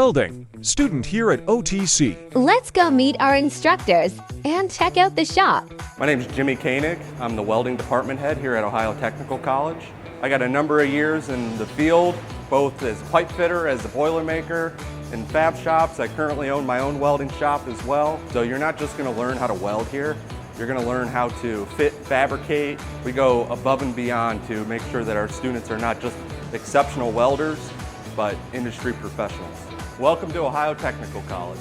Welding, student here at OTC. Let's go meet our instructors and check out the shop. My name is Jimmy Koenig. I'm the welding department head here at Ohio Technical College. I got a number of years in the field, both as pipe fitter, as a boilermaker, in fab shops. I currently own my own welding shop as well. So you're not just going to learn how to weld here, you're going to learn how to fit, fabricate. We go above and beyond to make sure that our students are not just exceptional welders, but industry professionals. Welcome to Ohio Technical College.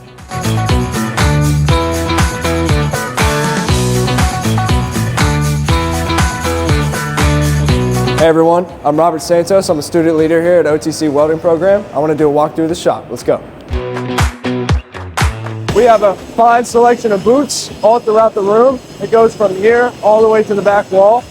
Hey everyone, I'm Robert Santos. I'm a student leader here at OTC Welding Program. I want to do a walkthrough of the shop. Let's go. We have a fine selection of boots all throughout the room. It goes from here all the way to the back wall.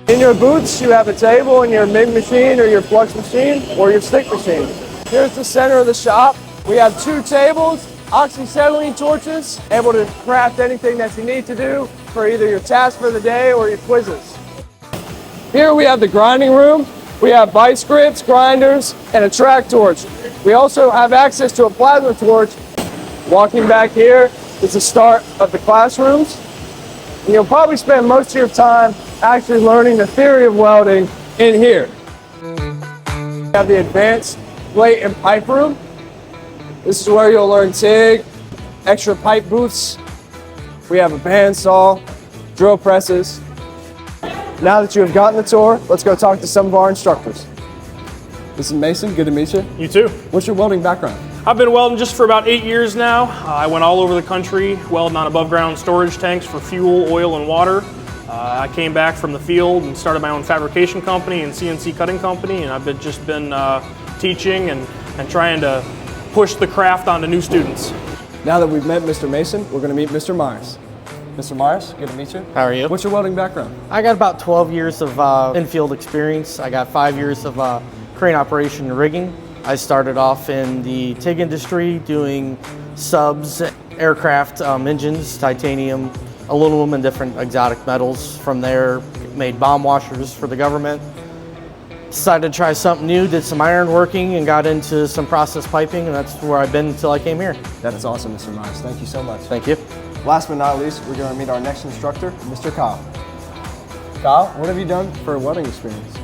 In your boots, you have a table in your MIG machine or your flux machine or your stick machine. Here's the center of the shop. We have 2 tables, oxyacetylene torches, able to craft anything that you need to do for either your task for the day or your quizzes. Here we have the grinding room. We have vice grips, grinders, and a track torch. We also have access to a plasma torch. Walking back here is the start of the classrooms. And you'll probably spend most of your time actually learning the theory of welding in here. We have the advanced plate and pipe room. This is where you'll learn TIG, extra pipe booths. We have a bandsaw, drill presses. Now that you have gotten the tour, let's go talk to some of our instructors. This is Mason, good to meet you. You too. What's your welding background? I've been welding just for about 8 years now. I went all over the country welding on above ground storage tanks for fuel, oil, and water. I came back from the field and started my own fabrication company and CNC cutting company, and I've just been teaching and trying to push the craft onto new students. Now that we've met Mr. Mason, we're going to meet Mr. Myers. Mr. Myers, good to meet you. How are you? What's your welding background? I got about 12 years of in-field experience. I got 5 years of crane operation and rigging. I started off in the TIG industry doing subs, aircraft engines, titanium, aluminum, and different exotic metals. From there, made bomb washers for the government. Decided to try something new, did some iron working, and got into some process piping, and that's where I've been until I came here. That is awesome, Mr. Myers. Thank you so much. Thank you. Last but not least, we're going to meet our next instructor, Mr. Kyle. Kyle, what have you done for a welding experience?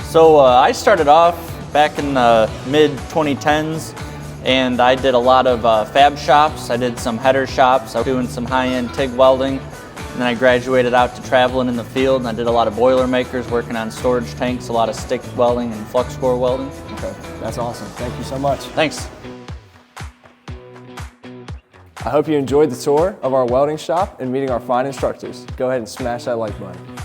So I started off back in the mid-2010s, and I did a lot of fab shops. I did some header shops. I was doing some high-end TIG welding, and then I graduated out to traveling in the field, and I did a lot of Boilermakers, working on storage tanks, a lot of stick welding and flux core welding. Okay, that's awesome. Thank you so much. Thanks. I hope you enjoyed the tour of our welding shop and meeting our fine instructors. Go ahead and smash that like button.